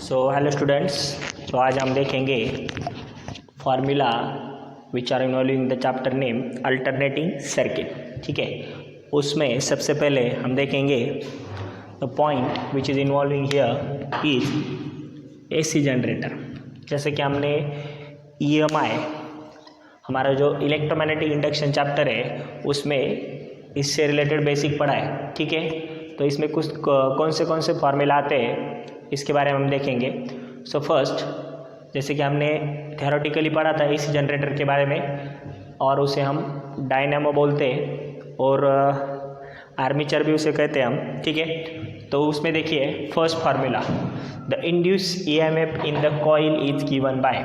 Hello students, तो आज हम देखेंगे formula which are involving the chapter name alternating circuit. ठीक है, उसमें सबसे पहले हम देखेंगे the point which is involving here is AC generator. जैसे कि हमने EMI हमारा जो इलेक्ट्रोमैग्नेटिक इंडक्शन चैप्टर है उसमें इससे रिलेटेड बेसिक पढ़ा है। ठीक है, तो इसमें कुछ कौन से फार्मूला आते हैं इसके बारे में हम देखेंगे। सो फर्स्ट, जैसे कि हमने थ्योरेटिकली पढ़ा था एसी जनरेटर के बारे में, और उसे हम डायनामो बोलते हैं और आर्मीचर भी उसे कहते हैं हम। ठीक है, तो उसमें देखिए first formula, the induce EMF in the coil is given by.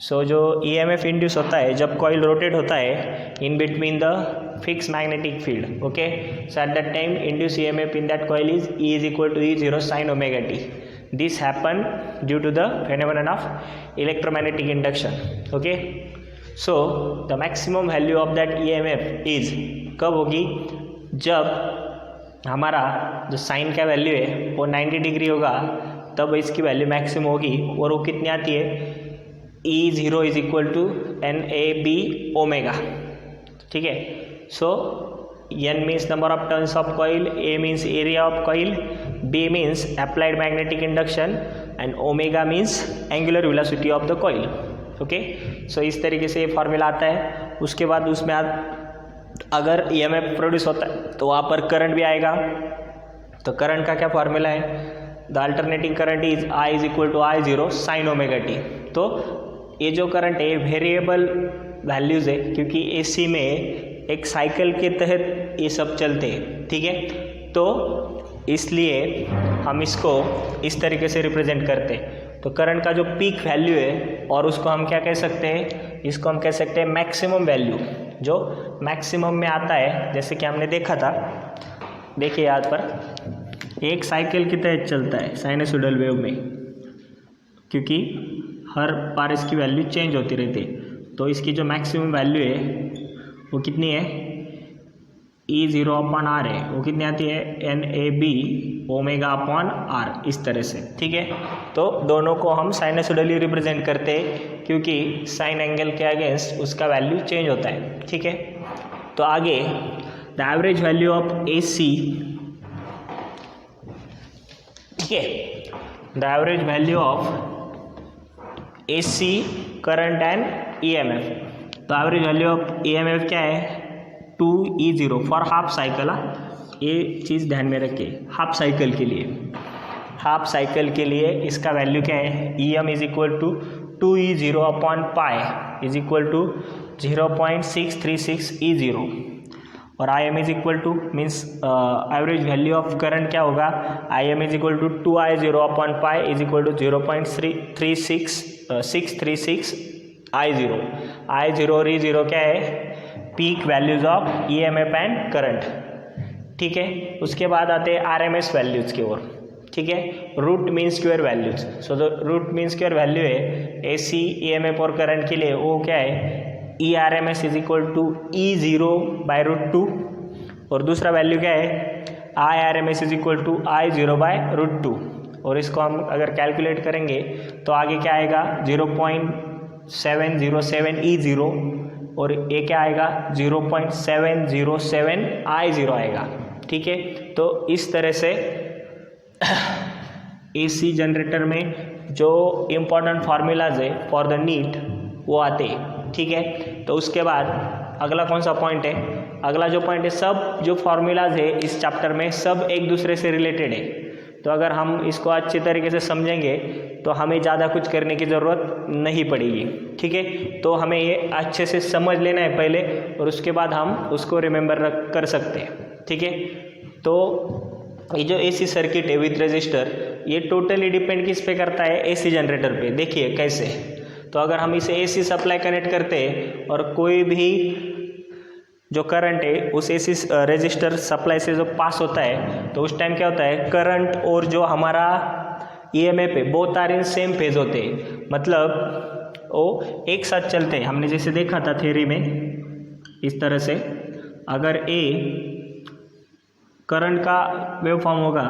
So जो EMF इंड्यूस होता है जब कॉइल रोटेट होता है in between the fix magnetic field. Okay, so at that time induce EMF in that coil is E is equal to E0 sin omega t. This happened due to the phenomenon of electromagnetic induction. Okay, so the maximum value of that EMF is कब होगी, जब हमारा जो sign का value है वो 90 degree होगा तब इसकी वैल्यू मैक्सिमम होगी। और वो कितनी आती है, E0 is equal to NAB omega। ठीक है, so N means number of turns of coil, A means area of coil, B means applied magnetic induction and omega means angular velocity of the coil। Okay, so इस तरीके से ये formula आता है। उसके बाद उसमें अगर EMF प्रोड्यूस होता है तो वहाँ पर करंट भी आएगा। तो करंट का क्या फार्मूला है, the alternating current is I is equal to I0 sine omega t. तो ये जो करंट है वेरिएबल वैल्यूज़ है क्योंकि AC में एक साइकिल के तहत ये सब चलते हैं। ठीक है, तो इसलिए हम इसको इस तरीके से रिप्रेजेंट करते हैं। तो करंट का जो पीक वैल्यू है और उसको हम क्या कह सकते हैं, इसको हम कह सकते हैं मैक्सिमम वैल्यू, जो मैक्सिमम में आता है। जैसे कि हमने देखा था, देखिए यहाँ पर एक साइकिल के तहत चलता है साइनसोइडल वेव में, क्योंकि हर बार इसकी वैल्यू चेंज होती रहती है। तो इसकी जो मैक्सिमम वैल्यू है वो कितनी है, E0 अपॉन R है, वो कितनी आती है NAB ओमेगा अपॉन R, इस तरह से। ठीक है, तो दोनों को हम साइनसोइडली रिप्रेजेंट करते हैं क्योंकि साइन एंगल के अगेंस्ट उसका वैल्यू चेंज होता है। ठीक है, तो आगे the average value of AC। ठीक है, the average value of AC current and EMF। तो एवरेज वैल्यू ऑफ EMF क्या है, 2E0 फॉर हाफ साइकिल। ये चीज़ ध्यान में रखिए, हाफ साइकिल के लिए, हाफ साइकिल के लिए इसका वैल्यू क्या है, EM is equal to 2E0 upon pi is equal to 0.636 E0। और IM is equal to means average value of current क्या होगा, IM is equal to 2I0 upon pi is equal to 0.636 I0। I0 और E0 क्या है, peak values of EMF and current. ठीक है, उसके बाद आते हैं RMS वैल्यूज की ओर। ठीक है, root mean square values. So जो रूट मीन स्क्वायर वैल्यू है AC EMF और करंट के लिए वो क्या है, ERMS is equal to E0 by root 2। और दूसरा वैल्यू क्या है, IRMS is equal to I0 by root 2। और इसको हम अगर कैलकुलेट करेंगे तो आगे क्या आएगा, 0.707 E0 और ये क्या आएगा, 0.707 I0 आएगा। ठीक है, तो इस तरह से AC जनरेटर में जो इम्पोर्टेंट फार्मूलाज है फॉर द नीट वो आते हैं। ठीक है, तो उसके बाद अगला कौन सा पॉइंट है, अगला जो पॉइंट है, सब जो फार्मूलाज है इस चैप्टर में सब एक दूसरे से रिलेटेड है। तो अगर हम इसको अच्छे तरीके से समझेंगे तो हमें ज़्यादा कुछ करने की ज़रूरत नहीं पड़ेगी। ठीक है, तो हमें ये अच्छे से समझ लेना है पहले और उसके बाद हम उसको रिमेंबर कर सकते हैं। ठीक है, तो ये जो AC सर्किट है विथ रेजिस्टर, ये टोटली डिपेंड किस पे करता है, AC जनरेटर पे। देखिए कैसे, तो अगर हम इसे AC सप्लाई कनेक्ट करते हैं और कोई भी जो करंट है उस AC रेजिस्टर सप्लाई से जो पास होता है तो उस टाइम क्या होता है, करंट और जो हमारा EMF है both are in same phase होते हैं, मतलब वो एक साथ चलते हैं। हमने जैसे देखा था थ्योरी में, इस तरह से अगर A करंट का वेव फॉर्म होगा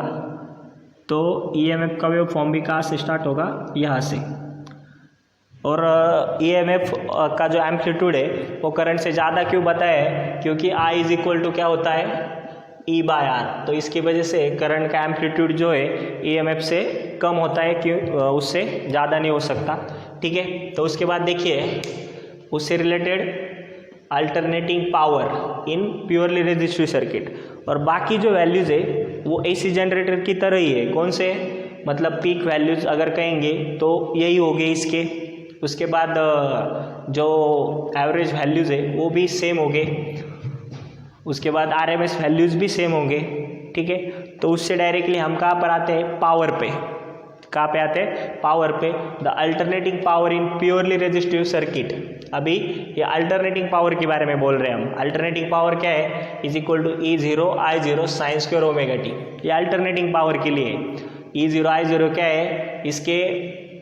तो ईएमएफ का वेव फॉर्म भी कहाँ से स्टार्ट होगा, यहाँ से। और ईएमएफ का जो एम्पलीट्यूड है वो करंट से ज़्यादा क्यों बताया है, क्योंकि आई इज इक्वल टू क्या होता है, ई बाय आर। तो इसकी वजह से करंट का एम्पलीट्यूड जो है ईएमएफ से कम होता है, क्यों, उससे ज़्यादा नहीं हो सकता। ठीक है, तो उसके बाद देखिए उससे related alternating power in purely resistive circuit. और बाकी जो वैल्यूज़ है वो एसी जनरेटर की तरह ही है। कौन से, मतलब पीक वैल्यूज़ अगर कहेंगे तो यही हो गए इसके। उसके बाद जो एवरेज वैल्यूज़ है वो भी सेम हो गए। उसके बाद आरएमएस वैल्यूज़ भी सेम होंगे। ठीक है, तो उससे डायरेक्टली हम कहाँ पर आते हैं, पावर पे। कहाँ पे आते हैं, पावर पे। The alternating power in purely resistive circuit. अभी ये अल्टरनेटिंग पावर के बारे में बोल रहे हैं हम। अल्टरनेटिंग पावर क्या है, is equal to E0 I0 sine square omega t. ये अल्टरनेटिंग पावर के लिए E0 I0 क्या है, इसके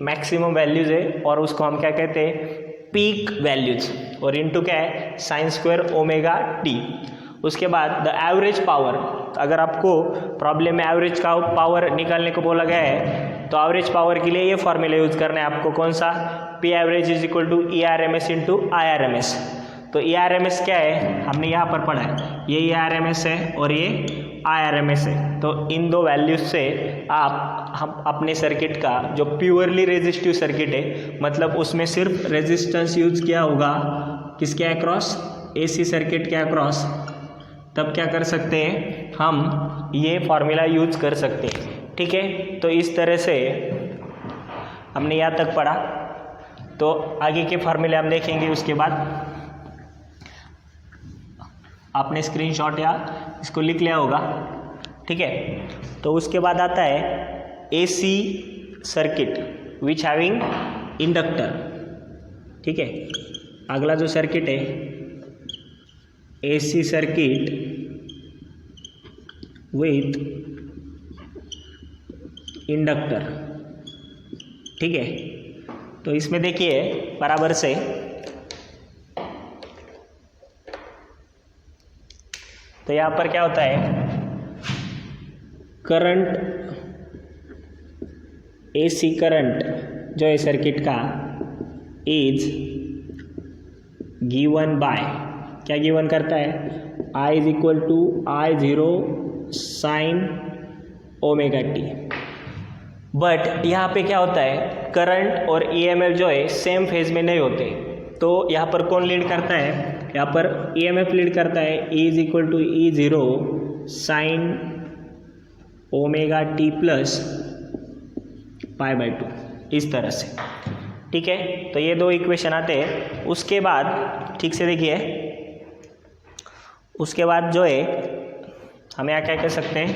मैक्सिमम वैल्यूज है और उसको हम क्या कहते हैं, पीक वैल्यूज। और इनटू क्या है, साइन स्क्वायर ओमेगा टी। उसके बाद द एवरेज पावर, अगर आपको प्रॉब्लम में एवरेज का पावर निकालने को बोला गया है तो एवरेज पावर के लिए ये फॉर्मूला यूज करना है आपको। कौन सा, P average is equal to E R M S into I R M S. तो ई आर एम एस क्या है, हमने यहाँ पर पढ़ा है, ये ई आर एम एस है और ये आई आर एम एस है। तो इन दो वैल्यूज से हम अपने सर्किट का जो प्योरली रेजिस्टिव सर्किट है, मतलब उसमें सिर्फ रेजिस्टेंस यूज किया होगा किसके अक्रॉस, एसी सर्किट के अक्रॉस, तब क्या कर सकते हैं, हम ये फार्मूला यूज कर सकते हैं। ठीक है, तो इस तरह से हमने यहाँ तक पढ़ा। तो आगे के फार्मूले हम देखेंगे। उसके बाद आपने स्क्रीनशॉट या इसको लिख लिया होगा। ठीक है, तो उसके बाद आता है AC circuit which having inductor. ठीक है, अगला जो सर्किट है एसी सर्किट विथ इंडक्टर। ठीक है, तो इसमें देखिए बराबर से तो यहाँ पर क्या होता है, करंट, एसी करंट जो है सर्किट का इज गिवन बाय, क्या गिवन करता है, I is equal to I0 sine omega t. But यहाँ पे क्या होता है, करंट और EMF जो है सेम फेज में नहीं होते। तो यहाँ पर कौन लीड करता है, यहाँ पर EMF लीड करता है, E is equal to E0 sine omega t plus pi by 2, इस तरह से। ठीक है, तो ये दो इक्वेशन आते हैं। उसके बाद ठीक से देखिए, उसके बाद जो है हम यहाँ क्या कह सकते हैं,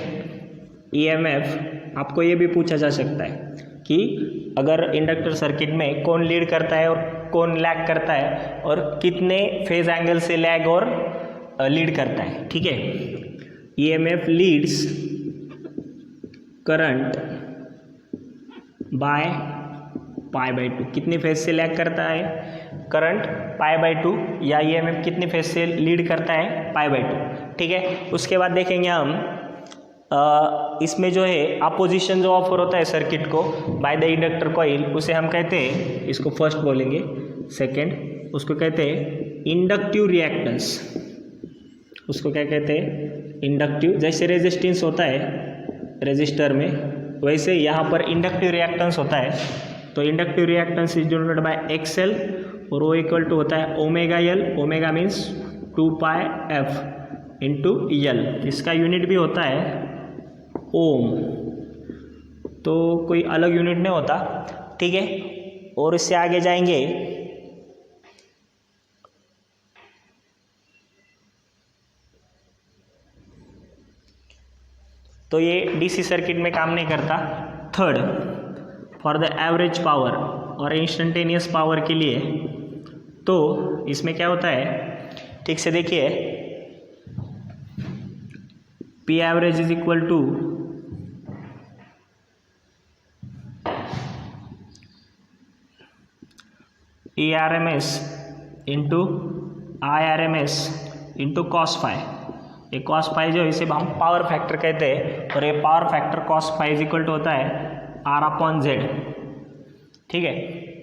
EMF आपको ये भी पूछा जा सकता है कि अगर इंडक्टर सर्किट में कौन लीड करता है और कौन लैग करता है और कितने फेज एंगल से लैग और लीड करता है। ठीक है, EMF leads current by pi by 2। कितने फेज से लैग करता है करंट, पाई बाई 2, या EMF कितने फेज से लीड करता है, पाई बाई 2। ठीक है, उसके बाद देखेंगे हम इसमें जो है अपोजिशन जो ऑफर होता है सर्किट को बाय द इंडक्टर कॉइल, उसे हम कहते हैं, इसको फर्स्ट बोलेंगे, सेकंड उसको कहते हैं इंडक्टिव रिएक्टेंस। उसको क्या कहते हैं, इंडक्टिव। जैसे रेजिस्टेंस होता है रेजिस्टर में, वैसे यहाँ पर इंडक्टिव रिएक्टेंस होता है। तो inductive reactance is denoted bye XL और वो इक्वल टू होता है ओमेगा L। ओमेगा मीन्स 2 पाई F इंटू L। इसका यूनिट भी होता है ओम, तो कोई अलग यूनिट नहीं होता। ठीक है, और इससे आगे जाएंगे तो ये डीसी सर्किट में काम नहीं करता। Third, for the average power और इंस्टेंटेनियस पावर के लिए, तो इसमें क्या होता है, ठीक से देखिए, P average is equal to ERMS into IRMS into cos phi. ये कॉस फाई जो इसे हम पावर फैक्टर कहते हैं, और ये power factor cos phi is equal to होता है R/Z। ठीक है,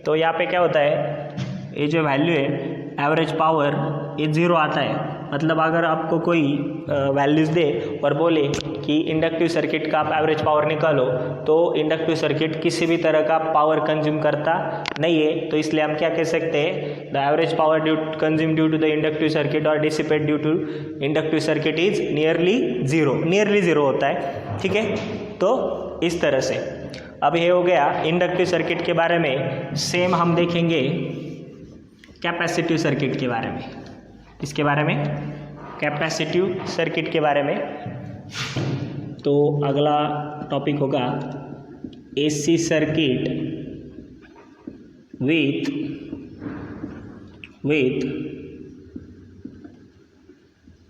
तो यहाँ पे क्या होता है, ये जो वैल्यू है एवरेज पावर ये 0 आता है। मतलब अगर आपको कोई वैल्यूज़ दे और बोले कि इंडक्टिव सर्किट का आप एवरेज पावर निकालो, तो इंडक्टिव सर्किट किसी भी तरह का पावर कंज्यूम करता नहीं है, तो इसलिए हम क्या कह सकते हैं, the average power consume due to the inductive circuit और dissipate due to inductive circuit is nearly zero होता है। ठीक है, तो इस तरह से अब ये हो गया इंडक्टिव सर्किट के बारे में। सेम हम देखेंगे कैपेसिटिव सर्किट के बारे में, इसके बारे में कैपेसिटिव सर्किट के बारे में। तो अगला टॉपिक होगा एसी सर्किट विथ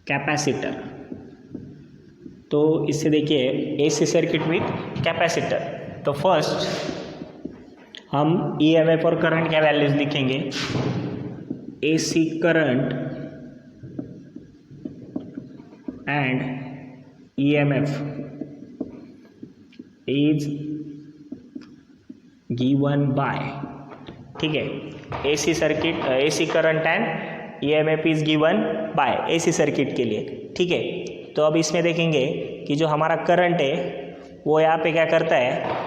कैपेसिटर। तो इससे देखिए एसी सर्किट विथ कैपेसिटर। तो फर्स्ट हम ईएमएफ और करंट क्या वैल्यूज लिखेंगे। AC current and EMF is given by, ठीक है, AC circuit AC current and EMF is given bye AC circuit के लिए। ठीक है, तो अब इसमें देखेंगे कि जो हमारा करंट है वो यहाँ पे क्या करता है,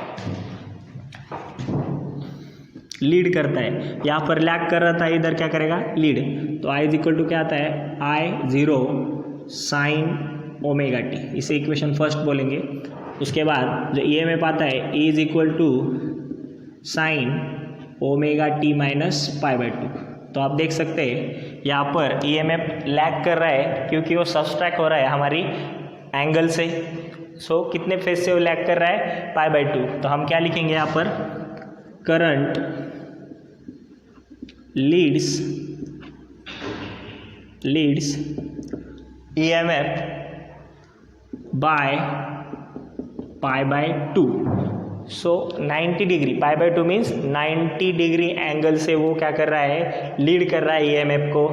लीड करता है। यहाँ पर लैग कर रहा था, इधर क्या करेगा, लीड। तो I इज इक्वल टू क्या आता है, I0 साइन ओमेगा टी, इसे इक्वेशन फर्स्ट बोलेंगे। उसके बाद जो EMF आता है E is equal to sine omega t minus π/2। तो आप देख सकते हैं यहाँ पर EMF लैग कर रहा है क्योंकि वो सब्सट्रैक्ट हो रहा है हमारी एंगल से। सो कितने फेज से वो लैग कर रहा है, π/2। तो हम क्या लिखेंगे यहाँ पर, करंट लीड्स EMF बाय π/2। सो 90 डिग्री, π/2 मीन्स 90 डिग्री एंगल से वो क्या कर रहा है, लीड कर रहा है EMF को।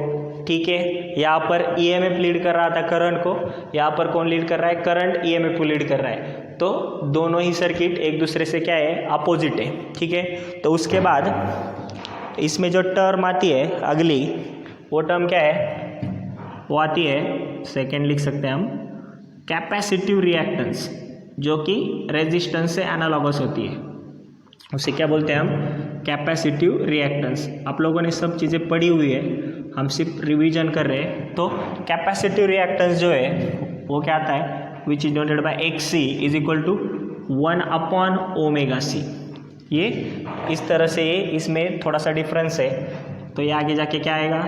ठीक है, यहाँ पर EMF लीड कर रहा था करंट को, यहाँ पर कौन लीड कर रहा है, करंट EMF को लीड कर रहा है। तो दोनों ही सर्किट एक दूसरे से क्या है, अपोजिट है। ठीक है, तो उसके बाद इसमें जो टर्म आती है अगली, वो टर्म क्या है, वो आती है, सेकेंड लिख सकते हैं हम, कैपेसिटिव रिएक्टेंस, जो कि रेजिस्टेंस से एनालॉगस होती है। उसे क्या बोलते हैं हम, कैपेसिटिव रिएक्टेंस। आप लोगों ने सब चीज़ें पढ़ी हुई है, हम सिर्फ रिवीजन कर रहे हैं। तो कैपेसिटिव रिएक्टेंस जो है वो क्या आता है, which is denoted by XC is equal to 1/ωc। ये इस तरह से, ये इसमें थोड़ा सा डिफरेंस है। तो ये आगे जाके क्या आएगा,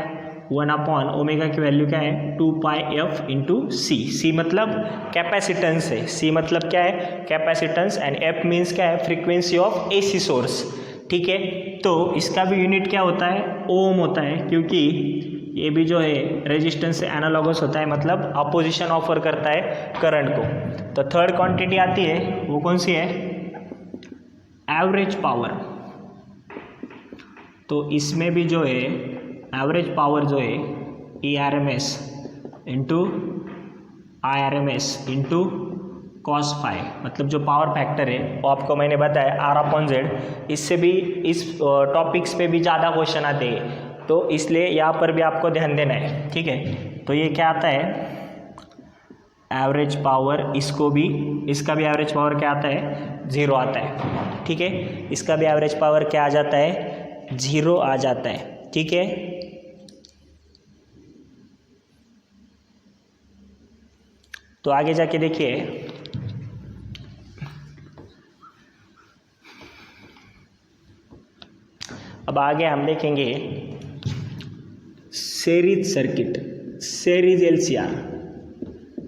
1/ω की वैल्यू क्या है, 2πf इंटू C। C मतलब कैपेसिटेंस है, C मतलब क्या है, कैपेसिटेंस, एंड F मीन्स क्या है, फ्रीक्वेंसी ऑफ AC सोर्स। ठीक है, तो इसका भी यूनिट क्या होता है, ओम होता है, क्योंकि ये भी जो है रेजिस्टेंस से एनालॉगस होता है, मतलब अपोजिशन ऑफर करता है करंट को। तो थर्ड क्वांटिटी आती है, वो कौन सी है, एवरेज पावर। तो इसमें भी जो है एवरेज पावर जो है ERMS into IRMS into cos phi, मतलब जो पावर फैक्टर है वो आपको मैंने बताया R/Z। इससे भी इस टॉपिक्स पे भी ज़्यादा क्वेश्चन आते हैं, तो इसलिए यहाँ पर भी आपको ध्यान देना है। ठीक है, तो ये क्या आता है, एवरेज पावर, इसका भी एवरेज पावर क्या आता है, 0 आता है। ठीक है, इसका भी एवरेज पावर क्या आ जाता है, 0 आ जाता है। ठीक है, तो आगे जाके देखिए, अब आगे हम देखेंगे सीरीज सर्किट, सीरीज LCR।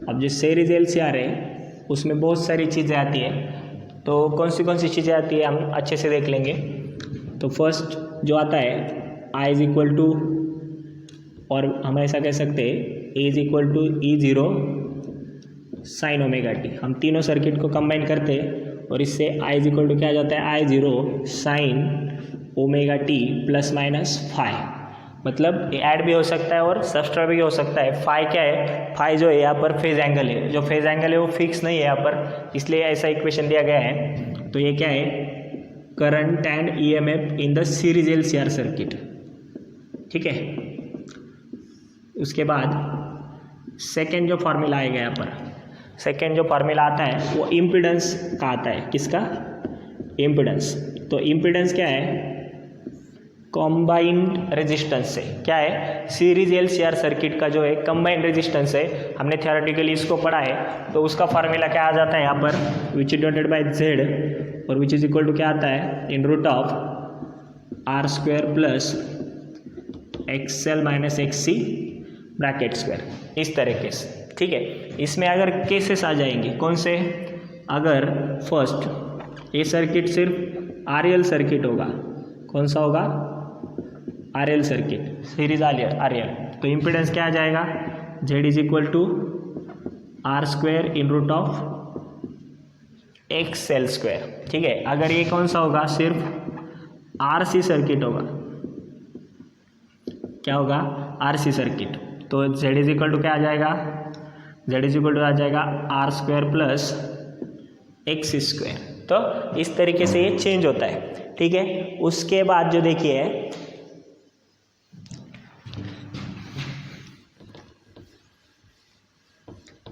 अब जो सीरीज LCR है उसमें बहुत सारी चीज़ें आती है, तो कौन सी चीज़ें आती है हम अच्छे से देख लेंगे। तो फर्स्ट जो आता है I इज इक्वल टू, और हम ऐसा कह सकते हैं A is equal to E0 sine omega t. हम तीनों सर्किट को कंबाइन करते हैं और इससे I इज इक्वल टू क्या आ जाता है, I0 sine omega t plus minus phi. मतलब ऐड भी हो सकता है और सब्सट्रैक्ट भी हो सकता है। फाई क्या है, फाई जो है यहाँ पर फेज एंगल है, जो फेज एंगल है वो फिक्स नहीं है यहाँ पर, इसलिए ऐसा इक्वेशन दिया गया है। तो ये क्या है, current and EMF in the series LCR circuit, ठीक है। उसके बाद सेकेंड जो फार्मूला आएगा यहाँ पर, सेकेंड जो फार्मूला आता है वो इम्पीडेंस का आता है। किसका, इम्पीडेंस। तो इम्पीडेंस क्या है, कॉम्बाइंड रेजिस्टेंस से, क्या है, सीरीज एलसीआर सर्किट का जो है कंबाइंड रेजिस्टेंस है, हमने थियोरेटिकली इसको पढ़ा है। तो उसका फार्मूला क्या आ जाता है यहाँ पर, which is divided by Z और विच इज इक्वल टू क्या आता है, in root of R square plus XL minus XC bracket square, इस तरीके से, ठीक है। इसमें अगर केसेस आ जाएंगे कौन से, अगर फर्स्ट ये सर्किट सिर्फ आरएल सर्किट होगा, कौन सा होगा, आरएल सर्किट, सीरीज आरएल, तो इम्पीडेंस क्या आ जाएगा, Z is equal to R square in root of X L square, ठीक है। अगर ये कौन सा होगा, सिर्फ आरसी सर्किट होगा, क्या होगा, आरसी सर्किट, तो जेड इज इक्वल टू क्या आ जाएगा, जेड इज इक्वल टू आ जाएगा R square plus X square. तो इस तरीके से ये चेंज होता है, ठीक है। उसके बाद जो देखिए,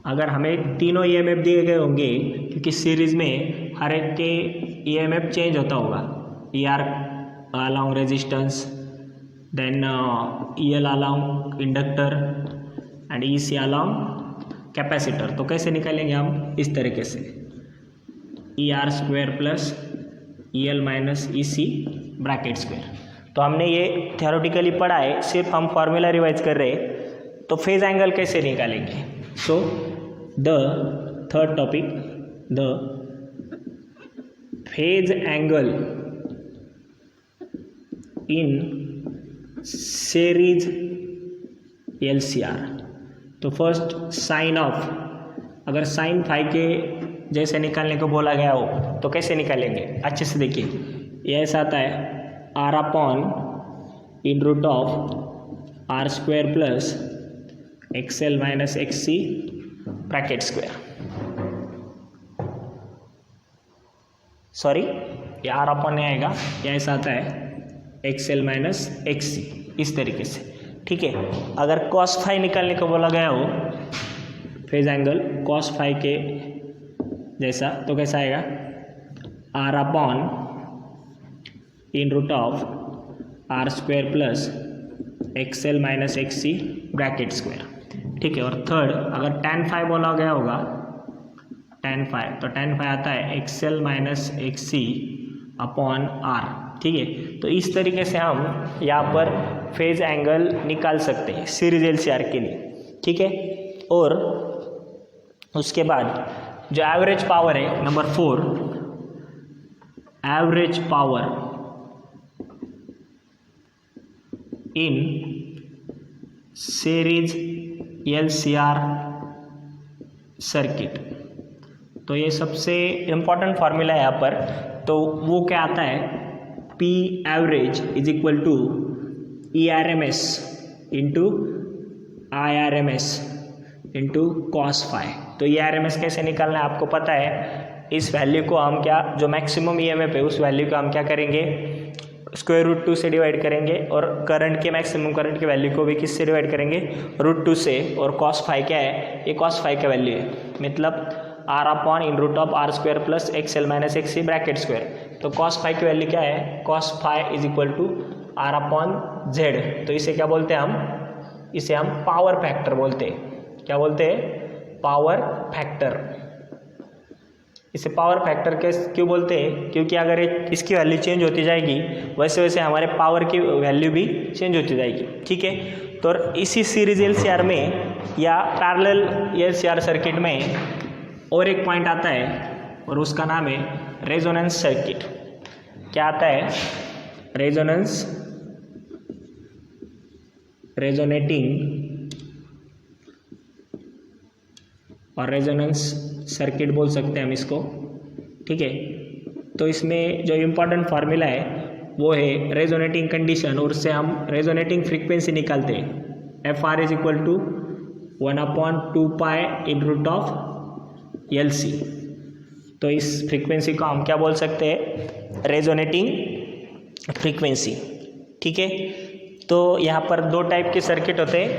अगर हमें तीनों ईएमएफ दिए गए होंगे, क्योंकि सीरीज में हर एक के ईएमएफ चेंज होता होगा, E R along resistance, then EL along inductor and EC along capacitor. तो कैसे निकालेंगे हम, इस तरीके से, ER square plus EL minus EC bracket square. तो हमने ये थियोरेटिकली पढ़ा है, सिर्फ हम फार्मूला रिवाइज कर रहे हैं। तो फेज एंगल कैसे निकालेंगे, so the third topic, the phase angle in series LCR. तो फर्स्ट साइन ऑफ, अगर साइन फाई के जैसे निकालने को बोला गया हो तो कैसे निकालेंगे, अच्छे से देखिए, ये ऐसा आता है R upon in root of R square plus XL minus XC bracket square, sorry ये आर अपॉन नहीं आएगा, ये ऐसा आता है एक्सएल माइनस एक्ससी, इस तरीके से, ठीक है। अगर कॉस फाई निकालने को बोला गया हो, फेज एंगल कॉस फाई के जैसा, तो कैसा आएगा, R upon in root of R square plus XL minus XC bracket square, ठीक है। और थर्ड, अगर tan फाई बोला गया होगा, tan फाई, तो tan फाई आता है XL minus XC upon R, ठीक है। तो इस तरीके से हम यहाँ पर फेज एंगल निकाल सकते हैं सीरीज एलसीआर के लिए, ठीक है। और उसके बाद जो एवरेज पावर है, number 4, average power in series LCR circuit. तो ये सबसे इम्पॉर्टेंट फार्मूला है यहाँ पर। तो वो क्या आता है, P average is equal to ERMS into IRMS into cos phi. तो ERMS कैसे निकालना है आपको पता है, इस वैल्यू को हम क्या, जो मैक्सिमम EMF है उस वैल्यू को हम क्या करेंगे, स्क्वायर रूट 2 से डिवाइड करेंगे, और करंट के मैक्सिमम करंट की वैल्यू को भी किससे डिवाइड करेंगे, रूट 2 से। और कॉस फाई क्या है, ये कॉस फाई का वैल्यू है, मतलब R upon in root of R square plus XL minus XC bracket square. तो कॉस फाई की वैल्यू क्या है, cos phi is equal to R upon Z. तो इसे क्या बोलते हैं हम, इसे हम पावर फैक्टर बोलते हैं। क्या बोलते हैं, पावर फैक्टर। इसे पावर फैक्टर के क्यों बोलते हैं, क्योंकि अगर इसकी वैल्यू चेंज होती जाएगी वैसे वैसे हमारे पावर की वैल्यू भी चेंज होती जाएगी, ठीक है। तो इसी सीरीज एलसीआर में या पैरेलल एलसीआर सर्किट में और एक पॉइंट आता है और उसका नाम है रेजोनेंस सर्किट। क्या आता है, रेजोनेंस, रेजोनेटिंग और रेजोनेंस सर्किट बोल सकते हैं हम इसको, ठीक है। तो इसमें जो इम्पोर्टेंट फार्मूला है वो है रेजोनेटिंग कंडीशन, और उससे हम रेजोनेटिंग फ्रीक्वेंसी निकालते हैं। F R is equal to 1/2 in root of L C. तो इस फ्रीक्वेंसी को हम क्या बोल सकते हैं, रेजोनेटिंग फ्रीक्वेंसी। ठीक है, तो यहाँ पर दो टाइप के सर्किट होते हैं,